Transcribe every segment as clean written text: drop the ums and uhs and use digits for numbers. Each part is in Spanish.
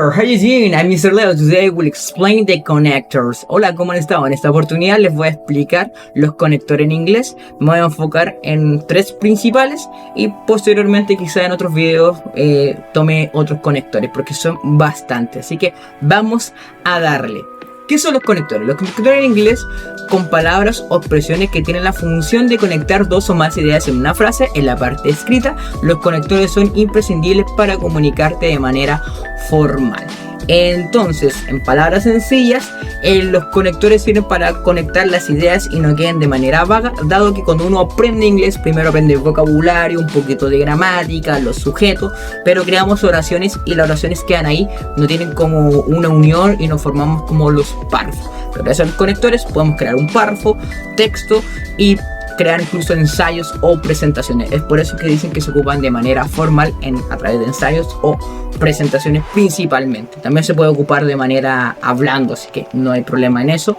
there, how you doing? I'm Mr. Leo. Today I will explain the connectors. Hola, ¿cómo han estado? En esta oportunidad les voy a explicar los conectores en inglés. Me voy a enfocar en tres principales y posteriormente quizá en otros videos tome otros conectores porque son bastantes. Así que vamos a darle. ¿Qué son los conectores? Los conectores en inglés con palabras o expresiones que tienen la función de conectar dos o más ideas en una frase. En la parte escrita, los conectores son imprescindibles para comunicarte de manera formal. Entonces, en palabras sencillas, los conectores sirven para conectar las ideas y no queden de manera vaga, dado que cuando uno aprende inglés, primero aprende el vocabulario, un poquito de gramática, los sujetos, pero creamos oraciones y las oraciones quedan ahí, no tienen como una unión y nos formamos como los párrafos. Pero gracias a los conectores podemos crear un párrafo, texto y crear incluso ensayos o presentaciones. Es por eso que dicen que se ocupan de manera formal a través de ensayos o presentaciones principalmente. También se puede ocupar de manera hablando, así que no hay problema en eso.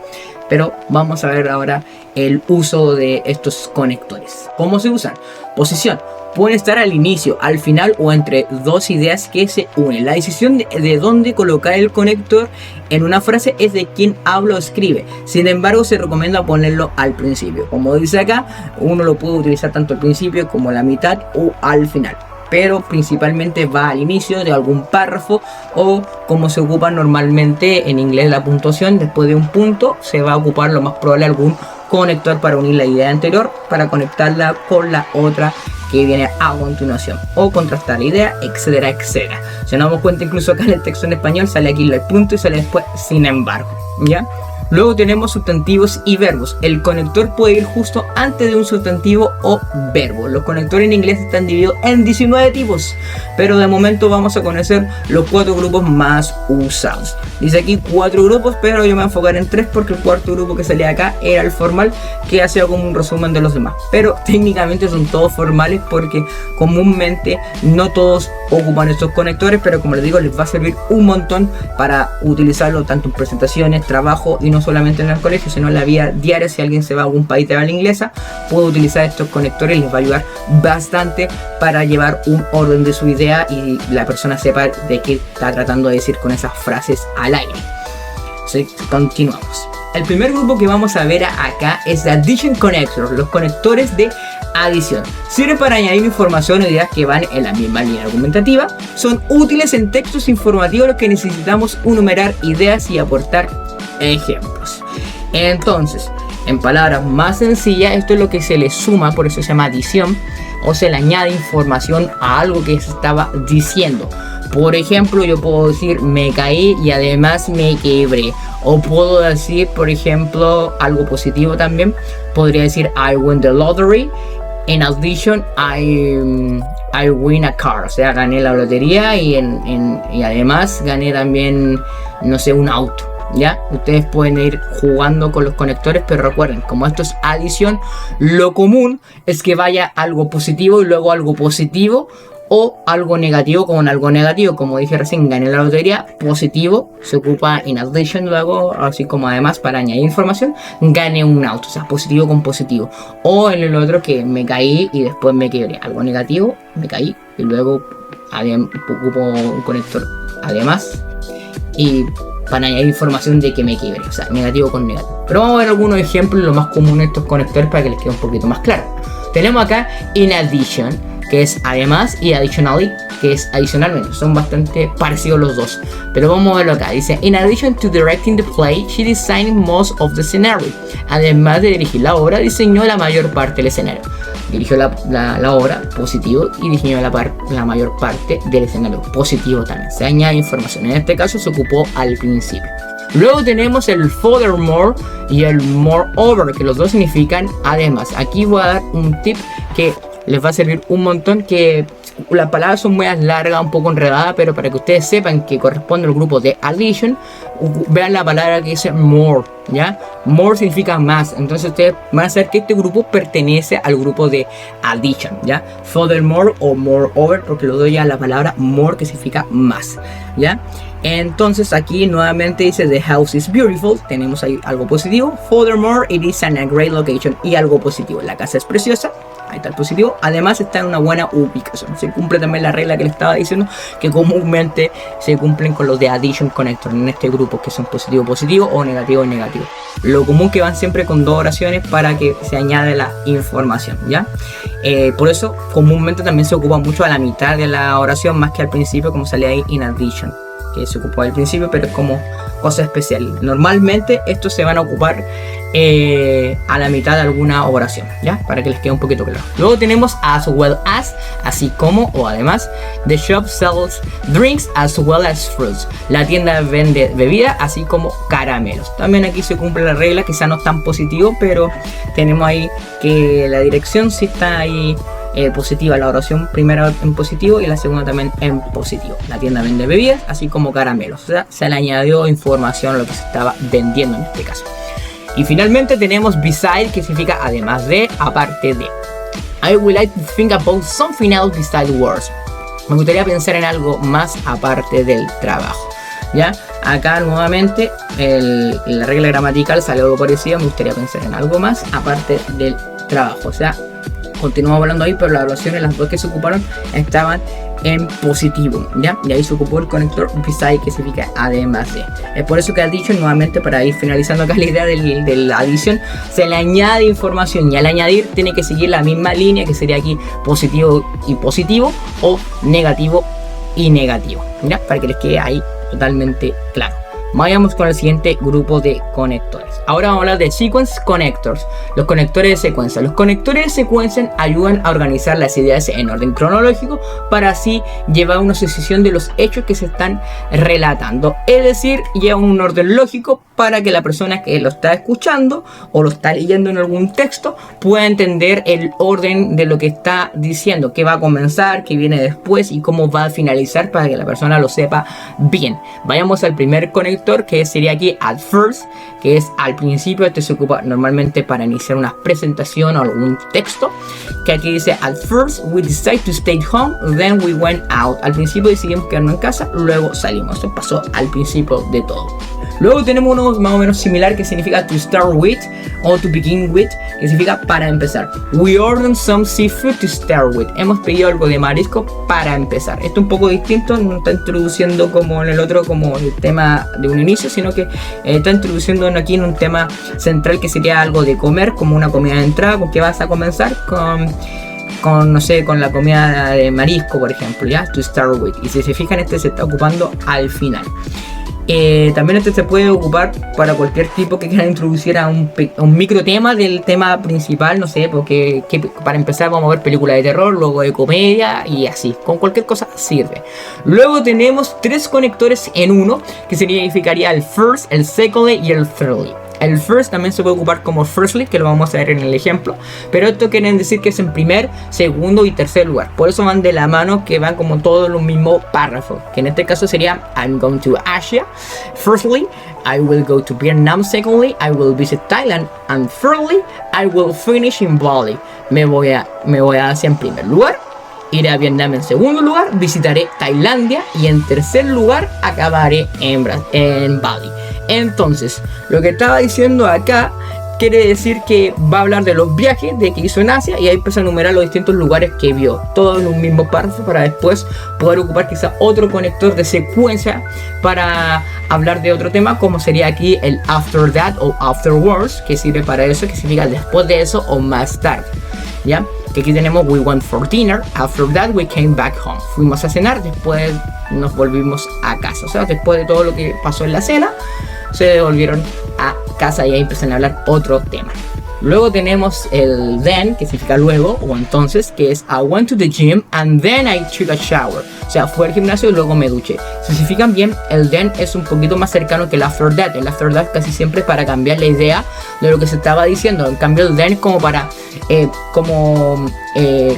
Pero vamos a ver ahora el uso de estos conectores. ¿Cómo se usan? Posición. Pueden estar al inicio, al final o entre dos ideas que se unen. La decisión de dónde colocar el conector en una frase es de quien habla o escribe. Sin embargo, se recomienda ponerlo al principio. Como dice acá, uno lo puede utilizar tanto al principio como a la mitad o al final. Pero principalmente va al inicio de algún párrafo o como se ocupa normalmente en inglés la puntuación. Después de un punto se va a ocupar lo más probable algún conector para unir la idea anterior para conectarla con la otra que viene a continuación o contrastar la idea, etcétera, etcétera. Si nos damos cuenta, incluso acá en el texto en español sale aquí el punto y sale después sin embargo, ¿ya? Luego tenemos sustantivos y verbos. El conector puede ir justo antes de un sustantivo o verbo. Los conectores en inglés están divididos en 19 tipos, pero de momento vamos a conocer los 4 grupos más usados. Dice aquí 4 grupos, pero yo me voy a enfocar en 3 porque el cuarto grupo que salía acá era el formal, que hacía como un resumen de los demás. Pero técnicamente son todos formales porque comúnmente no todos ocupan estos conectores, pero como les digo, les va a servir un montón para utilizarlo tanto en presentaciones, trabajo y no solamente en el colegio, sino en la vida diaria. Si alguien se va a algún país de habla inglesa, puede utilizar estos conectores y les va a ayudar bastante para llevar un orden de su idea y la persona sepa de qué está tratando de decir con esas frases al aire. Así que continuamos. El primer grupo que vamos a ver acá es Addition Connectors, los conectores de adición. Sirven para añadir información o ideas que van en la misma línea argumentativa. Son útiles en textos informativos los que necesitamos enumerar ideas y aportar ejemplos. Entonces, en palabras más sencillas, esto es lo que se le suma, por eso se llama adición, o se le añade información a algo que se estaba diciendo. Por ejemplo, yo puedo decir me caí y además me quebré. O puedo decir, por ejemplo, algo positivo también. Podría decir I win the lottery. In addition, I win a car. O sea, gané la lotería y además gané también, no sé, un auto. ¿Ya? Ustedes pueden ir jugando con los conectores, pero recuerden, como esto es adición, lo común es que vaya algo positivo y luego algo positivo o algo negativo con algo negativo. Como dije recién, gané la lotería, positivo, se ocupa in addition luego, así como además para añadir información, gané un auto, o sea, positivo con positivo. O en el otro que me caí y después me quebré, algo negativo, me caí y luego ocupo un conector además y para añadir información de que me quiebre, o sea, negativo con negativo. Pero vamos a ver algunos ejemplos, lo más común de estos conectores para que les quede un poquito más claro. Tenemos acá in addition, que es además, y additionally, que es adicionalmente. Son bastante parecidos los dos, pero vamos a verlo acá. Dice, in addition to directing the play, she designed most of the scenario. Además de dirigir la obra, diseñó la mayor parte del escenario. Dirigió la obra, positivo, y diseñó la mayor parte del escenario, positivo también. Se añade información. En este caso se ocupó al principio. Luego tenemos el furthermore y el moreover, que los dos significan además. Aquí voy a dar un tip que les va a servir un montón, que las palabras son muy largas, un poco enredadas, pero para que ustedes sepan que corresponde al grupo de addition, vean la palabra que dice more, ¿ya? More significa más, entonces ustedes van a saber que este grupo pertenece al grupo de addition, ¿ya? Furthermore o moreover, porque lo doy a la palabra more, que significa más, ¿ya? Entonces aquí nuevamente dice the house is beautiful, tenemos ahí algo positivo. Furthermore, it is in a great location, y algo positivo, la casa es preciosa. ahí está el positivo. Además está en una buena ubicación. Se cumple también la regla que le estaba diciendo, que comúnmente se cumplen con los de addition connector en este grupo, que son positivo positivo o negativo negativo. Lo común que van siempre con dos oraciones para que se añade la información, ¿ya? Por eso comúnmente también se ocupa mucho a la mitad de la oración más que al principio, como sale ahí in addition, que se ocupó al principio, pero es como cosa especial. Normalmente estos se van a ocupar a la mitad de alguna oración, ¿ya? Para que les quede un poquito claro. Luego tenemos as well as, así como o además. The shop sells drinks as well as fruits. La tienda vende bebida así como caramelos. También aquí se cumple la regla, quizá no es tan positivo, pero tenemos ahí que la dirección sí está ahí positiva, la oración primera en positivo y la segunda también en positivo. La tienda vende bebidas así como caramelos, o sea, se le añadió información a lo que se estaba vendiendo en este caso. Y finalmente tenemos beside, que significa además de, aparte de. I would like to think about something else besides words. Me gustaría pensar en algo más aparte del trabajo, ¿ya? Acá nuevamente la regla gramatical sale algo parecido. Me gustaría pensar en algo más aparte del trabajo, o sea, continuamos hablando ahí, pero las oraciones, las dos que se ocuparon, estaban en positivo, ¿ya? Y ahí se ocupó el conector beside, que significa además de. Es por eso que ha dicho, nuevamente, para ir finalizando acá la idea de la adición, se le añade información y al añadir tiene que seguir la misma línea, que sería aquí positivo y positivo o negativo y negativo, ¿ya? Para que les quede ahí totalmente claro. Vayamos con el siguiente grupo de conectores. Ahora vamos a hablar de sequence connectors, los conectores de secuencia. Los conectores de secuencia ayudan a organizar las ideas en orden cronológico para así llevar una sucesión de los hechos que se están relatando. Es decir, lleva un orden lógico para que la persona que lo está escuchando o lo está leyendo en algún texto pueda entender el orden de lo que está diciendo, qué va a comenzar, qué viene después y cómo va a finalizar, para que la persona lo sepa bien. Vayamos al primer conector, que sería aquí at first, que es al principio. Este se ocupa normalmente para iniciar una presentación o algún texto, que aquí dice at first we decided to stay home, then we went out. Al principio decidimos quedarnos en casa, luego salimos. Esto pasó al principio de todo. Luego tenemos uno más o menos similar, que significa to start with o to begin with, que significa para empezar. We ordered some seafood to start with. Hemos pedido algo de marisco para empezar. Esto es un poco distinto, no está introduciendo como en el otro como el tema de un inicio, sino que está introduciendo aquí en un tema central, que sería algo de comer, como una comida de entrada. ¿Con qué vas a comenzar? No sé, con la comida de marisco, por ejemplo, ya, to start with. Y si se fijan, este se está ocupando al final. También este se puede ocupar para cualquier tipo que quiera introducir a un micro tema del tema principal, no sé, porque para empezar vamos a ver películas de terror, luego de comedia y así, con cualquier cosa sirve. Luego tenemos tres conectores en uno, que significaría el first, el secondly y el thirdly. El first también se puede ocupar como firstly, que lo vamos a ver en el ejemplo, pero esto quiere decir que es en primer, segundo y tercer lugar. Por eso van de la mano, que van como todos los mismos párrafos, que en este caso sería I'm going to Asia, firstly, I will go to Vietnam, secondly, I will visit Thailand, and thirdly, I will finish in Bali. Me voy a Asia en primer lugar, iré a Vietnam en segundo lugar, visitaré Tailandia y en tercer lugar acabaré en Bali. Entonces, lo que estaba diciendo acá quiere decir que va a hablar de los viajes que hizo en Asia, y ahí empieza a enumerar los distintos lugares que vio, todo en un mismo párrafo, para después poder ocupar quizá otro conector de secuencia para hablar de otro tema, como sería aquí el after that o afterwards, que sirve para eso, que significa después de eso o más tarde, ¿ya? Que aquí tenemos we went for dinner, after that we came back home. Fuimos a cenar, después nos volvimos a casa. O sea, después de todo lo que pasó en la cena, se devolvieron a casa y ahí empiezan a hablar otro tema. Luego tenemos el then, que significa luego o entonces, que es I went to the gym and then I took a shower. O sea, fui al gimnasio y luego me duché. Si se fijan bien, el then es un poquito más cercano que el after that. El after that casi siempre es para cambiar la idea de lo que se estaba diciendo. En cambio, el then es como para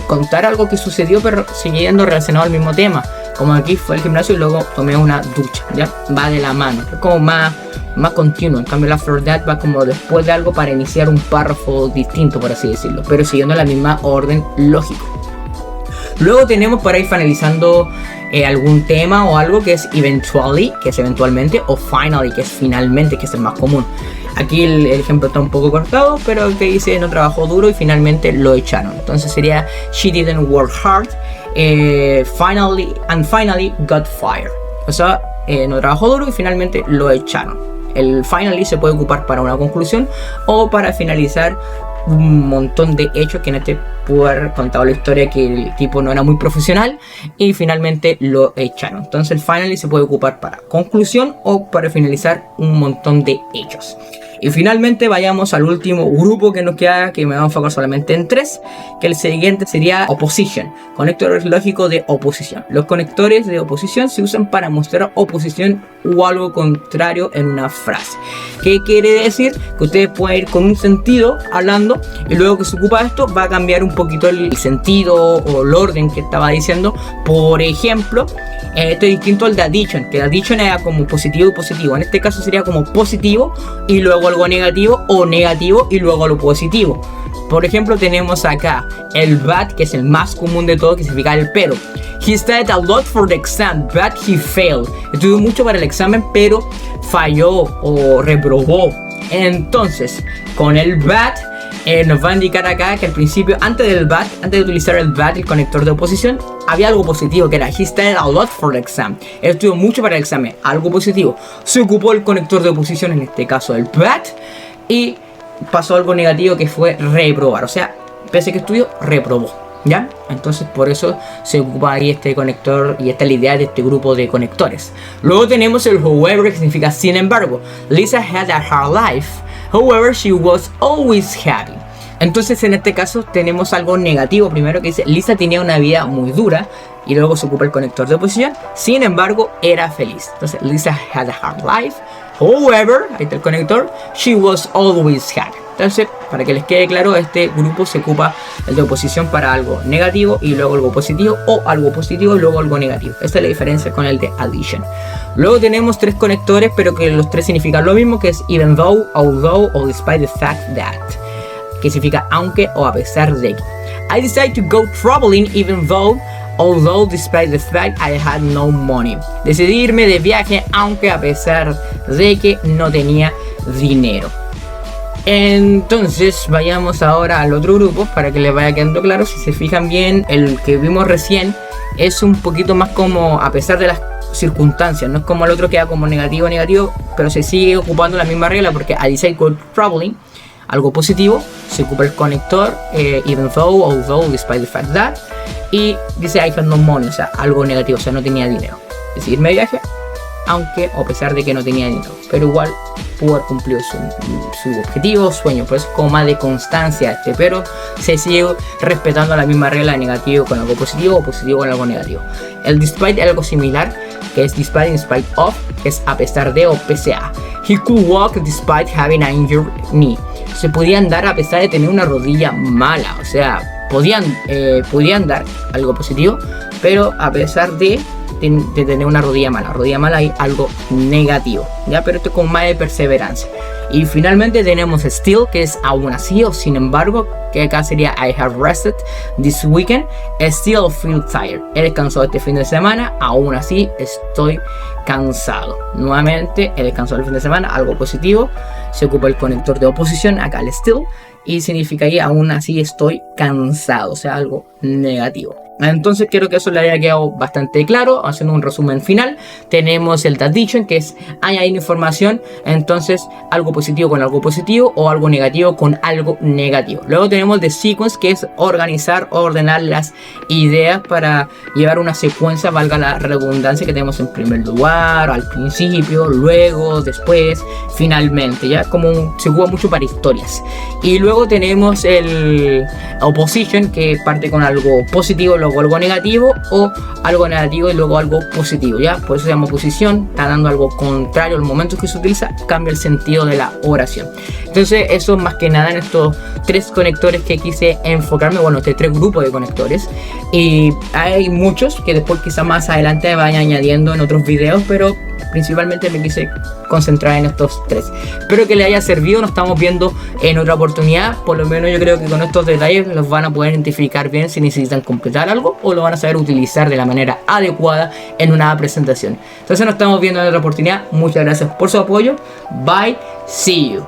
contar algo que sucedió, pero siguiendo relacionado al mismo tema. Como aquí fue al gimnasio y luego tomé una ducha, ¿ya? Va de la mano, es como más continuo. En cambio, el after that va como después de algo para iniciar un párrafo distinto, por así decirlo, pero siguiendo la misma orden lógico. Luego tenemos, para ir finalizando algún tema o algo, que es eventually, que es eventualmente, o finally, que es finalmente, que es el más común. Aquí el ejemplo está un poco cortado, pero que dice no trabajó duro y finalmente lo echaron. Entonces sería she didn't work hard, finally got fired. O sea, no trabajó duro y finalmente lo echaron. El finally se puede ocupar para una conclusión o para finalizar un montón de hechos que en este pudo haber contado la historia que el tipo no era muy profesional y finalmente lo echaron. Entonces el finally se puede ocupar para conclusión o para finalizar un montón de hechos. Y finalmente vayamos al último grupo que nos queda, que me voy a enfocar solamente en 3, que el siguiente sería opposition, conectores lógicos de oposición. Los conectores de oposición se usan para mostrar oposición o algo contrario en una frase. ¿Qué quiere decir? Que ustedes pueden ir con un sentido hablando y luego que se ocupa esto va a cambiar un poquito el sentido o el orden que estaba diciendo. Por ejemplo, esto es distinto al de addition, que el addition era como positivo y positivo. En este caso sería como positivo y luego algo negativo, o negativo y luego algo positivo. Por ejemplo, tenemos acá el bad, que es el más común de todo, que significa el pero. He studied a lot for the exam, but he failed. Estudió mucho para el examen, pero falló o reprobó. Entonces, con el bad nos va a indicar acá que al principio, antes de utilizar el bad, el conector de oposición, había algo positivo que era he studied a lot for the exam. Él estudió mucho para el examen, algo positivo. Se ocupó el conector de oposición, en este caso el bad, y pasó algo negativo que fue reprobar. O sea, pese a que estudió, reprobó, ¿ya? Entonces por eso se ocupa ahí este conector y esta es la idea de este grupo de conectores. Luego tenemos el however, que significa sin embargo. Lisa had a hard life, however she was always happy. Entonces en este caso tenemos algo negativo primero, que dice Lisa tenía una vida muy dura, y luego se ocupa el conector de oposición, sin embargo era feliz. Entonces Lisa had a hard life, however, ahí está el conector, she was always happy. Entonces, para que les quede claro, este grupo se ocupa el de oposición para algo negativo y luego algo positivo, o algo positivo y luego algo negativo. Esta es la diferencia con el de addition. Luego tenemos 3 conectores, pero que los 3 significan lo mismo, que es even though, although o despite the fact that, que significa aunque o a pesar de que. I decided to go traveling even though, although despite the fact I had no money. Decidí irme de viaje aunque a pesar de que no tenía dinero. Entonces vayamos ahora al otro grupo para que les vaya quedando claro. Si se fijan bien, el que vimos recién es un poquito más como a pesar de las circunstancias, no es como el otro que da como negativo, pero se sigue ocupando la misma regla, porque I decided to go traveling, algo positivo, se ocupa el conector even though, although, despite the fact that, y dice I had no money, o sea, algo negativo, o sea, no tenía dinero. Es decir, irme de viaje aunque o a pesar de que no tenía dinero, pero igual pudo haber cumplido su objetivo, sueño. Por eso es como más de constancia pero se sigue respetando la misma regla de negativo con algo positivo o positivo con algo negativo. El despite es algo similar, que es despite in spite of, que es a pesar de o pese a. He could walk despite having an injured knee. Se podía andar a pesar de tener una rodilla mala, o sea, podía andar, algo positivo, pero a pesar de tener una rodilla mala hay algo negativo, ya, pero esto es como más de perseverancia. Y finalmente tenemos still, que es aún así o sin embargo, que acá sería I have rested this weekend, still feel tired. He descansado este fin de semana, aún así estoy cansado. Nuevamente, he descansado el fin de semana, algo positivo. Se ocupa el conector de oposición, acá el still, y significaría aún así estoy cansado, o sea, algo negativo. Entonces creo que eso le haya quedado bastante claro. Haciendo un resumen final, tenemos el addition, que es añadir información, entonces algo positivo con algo positivo o algo negativo con algo negativo. Luego tenemos the sequence, que es organizar o ordenar las ideas para llevar una secuencia, valga la redundancia, que tenemos en primer lugar, al principio, luego, después, finalmente, ya como se ocupa mucho para historias. Y luego tenemos el opposition, que parte con algo positivo, luego algo negativo, o algo negativo y luego algo positivo, ya, por eso se llama oposición, está dando algo contrario al momento que se utiliza, cambia el sentido de la oración. Entonces eso más que nada en estos 3 conectores que quise enfocarme, bueno, este 3 grupos de conectores, y hay muchos que después quizá más adelante vaya añadiendo en otros videos, pero principalmente me quise concentrar en estos 3. Espero que les haya servido, nos estamos viendo en otra oportunidad. Por lo menos yo creo que con estos detalles los van a poder identificar bien si necesitan completar algo o lo van a saber utilizar de la manera adecuada en una presentación. Entonces nos estamos viendo en otra oportunidad. Muchas gracias por su apoyo. Bye, see you.